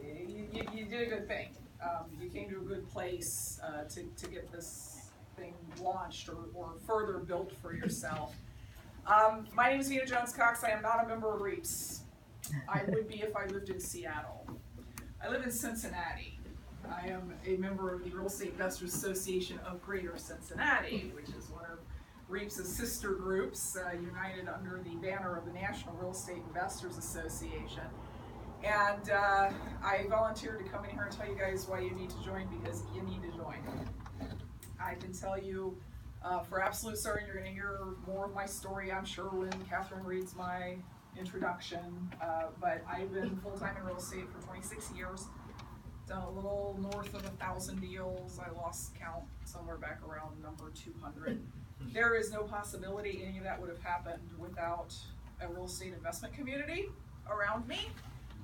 you did a good thing. You came to a good place to get this thing launched or further built for yourself. My name is Vena Jones Cox. I am not a member of REAPS. I would be if I lived in Seattle. I live in Cincinnati. I am a member of the Real Estate Investors Association of Greater Cincinnati, which is one of REAPS' sister groups, united under the banner of the National Real Estate Investors Association. And I volunteered to come in here and tell you guys why you need to join, because you need to join. I can tell you for absolute certain you're going to hear more of my story, I'm sure, when Catherine reads my introduction. But I've been full-time in real estate for 26 years. Done a little north of 1,000 deals. I lost count somewhere back around number 200. There is no possibility any of that would have happened without a real estate investment community around me,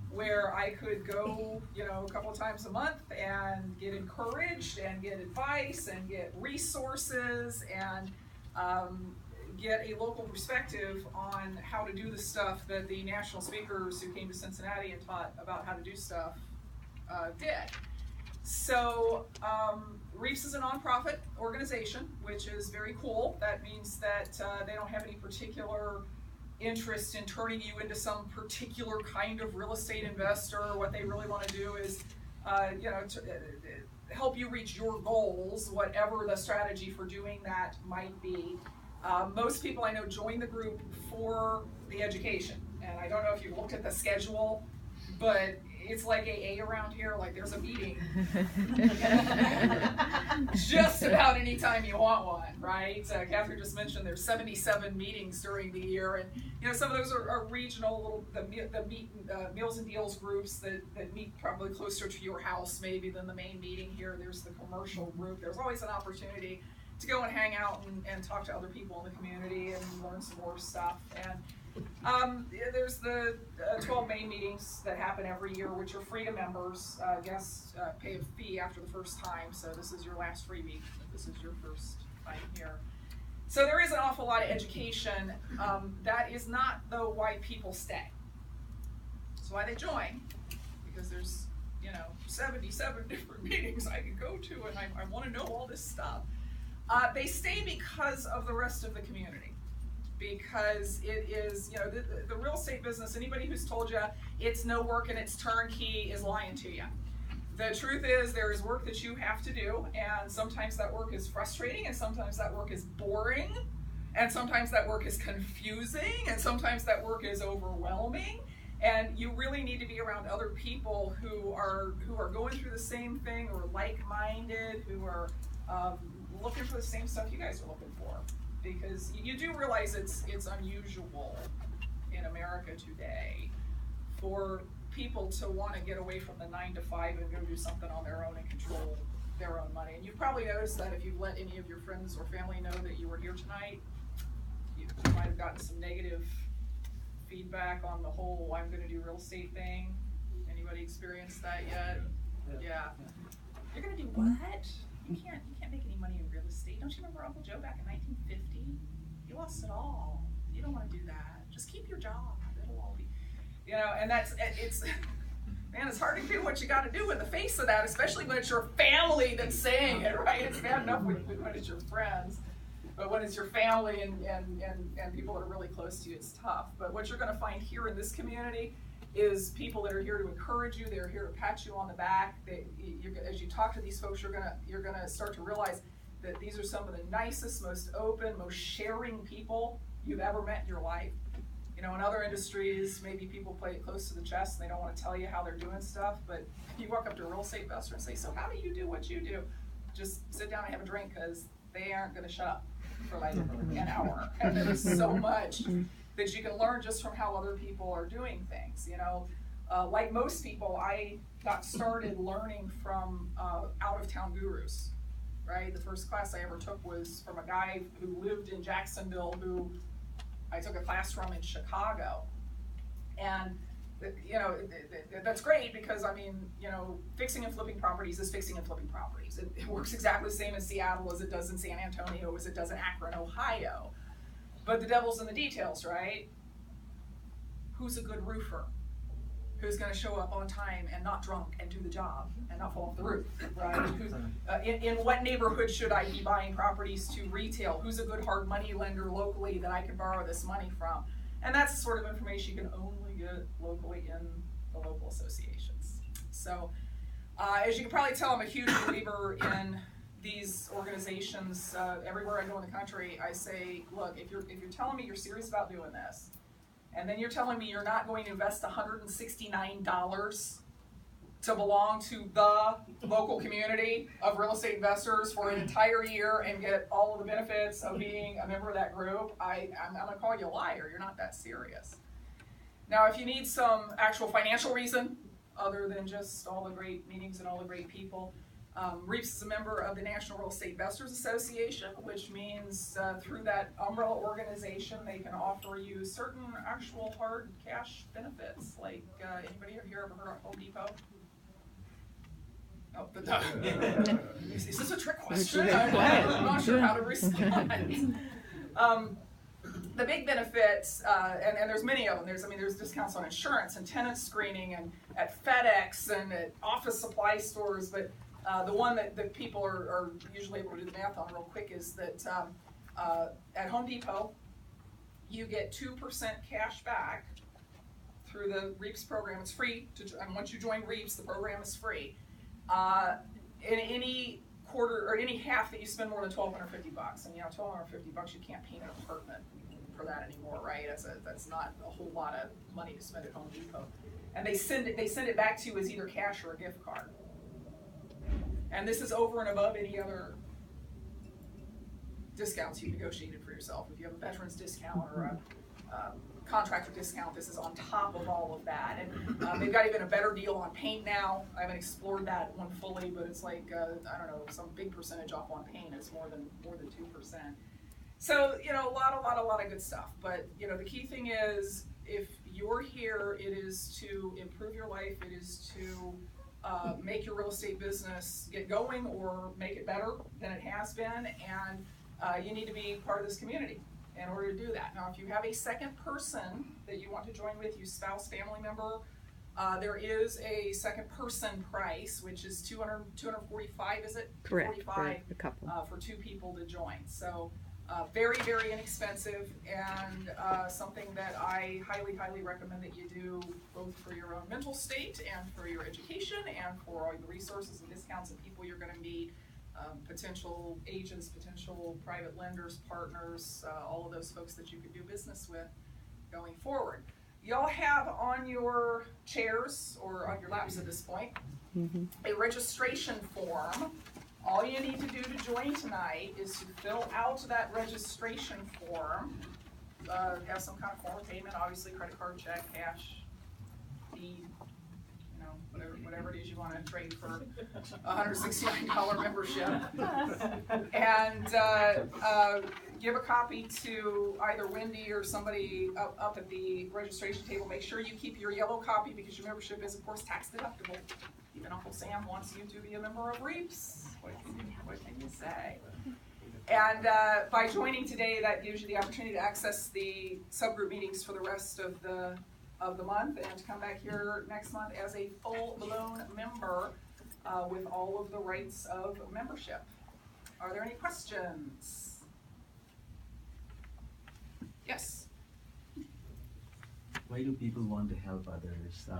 where I could go, a couple of times a month and get encouraged and get advice and get resources and get a local perspective on how to do the stuff that the national speakers who came to Cincinnati and taught about how to do stuff did. So REAPS is a nonprofit organization, which is very cool. That means that they don't have any particular interest in turning you into some particular kind of real estate investor. What they really want to do is help you reach your goals, whatever the strategy for doing that might be. Most people I know join the group for the education, and I don't know if you've looked at the schedule, but it's like AA around here. Like, there's a meeting just about any time you want one, right? Catherine just mentioned there's 77 meetings during the year, and some of those are regional, the meals and deals groups that meet probably closer to your house maybe than the main meeting here. There's the commercial group. There's always an opportunity to go and hang out and talk to other people in the community and learn some more stuff. And there's the 12 main meetings that happen every year, which are free to members. Guests pay a fee after the first time, so this is your last freebie if this is your first time here. So there is an awful lot of education. That is not, though, why people stay. It's why they join, because there's 77 different meetings I can go to, and I want to know all this stuff. They stay because of the rest of the community. Because it is, the real estate business, anybody who's told you it's no work and it's turnkey is lying to you. The truth is there is work that you have to do, and sometimes that work is frustrating, and sometimes that work is boring, and sometimes that work is confusing, and sometimes that work is overwhelming, and you really need to be around other people who are going through the same thing, or like-minded, who are looking for the same stuff you guys are looking for. Because you do realize it's unusual in America today for people to want to get away from the 9 to 5 and go do something on their own and control their own money. And you've probably noticed that if you've let any of your friends or family know that you were here tonight, you might have gotten some negative feedback on the whole I'm going to do real estate thing. Anybody experienced that yet? Yeah. You're going to do what? You can't make any money in real estate. Don't you remember Uncle Joe back in 1950? He lost it all. You don't want to do that. Just keep your job. It'll all be, and man, it's hard to do what you got to do in the face of that, especially when it's your family that's saying it, right? It's bad enough when it's your friends, but when it's your family and people that are really close to you, it's tough. But what you're going to find here in this community is people that are here to encourage you. They're here to pat you on the back. As you talk to these folks, you're gonna start to realize that these are some of the nicest, most open, most sharing people you've ever met in your life. In other industries, maybe people play it close to the chest and they don't want to tell you how they're doing stuff. But if you walk up to a real estate investor and say, "So how do you do what you do?" Just sit down and have a drink, because they aren't going to shut up for like an hour. And there's so much that you can learn just from how other people are doing things. Like most people, I got started learning from out-of-town gurus, right? The first class I ever took was from a guy who lived in Jacksonville, who I took a class from in Chicago. And that's great, because fixing and flipping properties is fixing and flipping properties. It works exactly the same in Seattle as it does in San Antonio, as it does in Akron, Ohio. But the devil's in the details, right? Who's a good roofer? who's going to show up on time and not drunk and do the job and not fall off the roof, right? Who's, in what neighborhood should I be buying properties to retail? Who's a good hard money lender locally that I can borrow this money from? And that's the sort of information you can only get locally in the local associations. So as you can probably tell, I'm a huge believer in these organizations. Everywhere I go in the country, I say, look, if you're telling me you're serious about doing this, and then you're telling me you're not going to invest $169 to belong to the local community of real estate investors for an entire year and get all of the benefits of being a member of that group, I'm going to call you a liar. You're not that serious. Now, if you need some actual financial reason, other than just all the great meetings and all the great people, REAPS is a member of the National Real Estate Investors Association, which means through that umbrella organization, they can offer you certain actual hard cash benefits. Like, anybody here ever heard of Home Depot? Oh, but no. Is this a trick question? I'm not sure how to respond. The big benefits, and there's many of them. There's discounts on insurance and tenant screening and at FedEx and at office supply stores, but the one that people are usually able to do the math on real quick is that at Home Depot, you get 2% cash back through the REAPS program. It's free, and once you join REAPS, the program is free. In any quarter or any half that you spend more than $1,250, and $1,250, you can't paint an apartment for that anymore, right? That's not a whole lot of money to spend at Home Depot. And they send it back to you as either cash or a gift card. And this is over and above any other discounts you've negotiated for yourself. If you have a veterans discount or a contractor discount, this is on top of all of that. And they've got even a better deal on paint now. I haven't explored that one fully, but it's like, I don't know, some big percentage off on paint. It's more than 2%. So, a lot of good stuff. But, the key thing is, if you're here, it is to improve your life. It is to make your real estate business get going or make it better than it has been, and you need to be part of this community in order to do that. Now, if you have a second person that you want to join with, you spouse, family member, there is a second person price, which is $245, is it? Correct, for a couple. For two people to join. So very, very inexpensive, and something that I highly recommend that you do, both for your own mental state and for your education and for all the resources and discounts and people you're going to meet, potential agents, potential private lenders, partners, all of those folks that you could do business with going forward. Y'all have on your chairs or on your laps at this point a registration form. All you need to do to join tonight is to fill out that registration form. Have some kind of form of payment, obviously credit card, check, cash, deed, whatever it is you want to trade for $169 membership. And give a copy to either Wendy or somebody up at the registration table. Make sure you keep your yellow copy because your membership is, of course, tax deductible. Even Uncle Sam wants you to be a member of REAPS. What can you say? And by joining today, that gives you the opportunity to access the subgroup meetings for the rest of the month, and to come back here next month as a full-blown member with all of the rights of membership. Are there any questions? Yes? Why do people want to help others?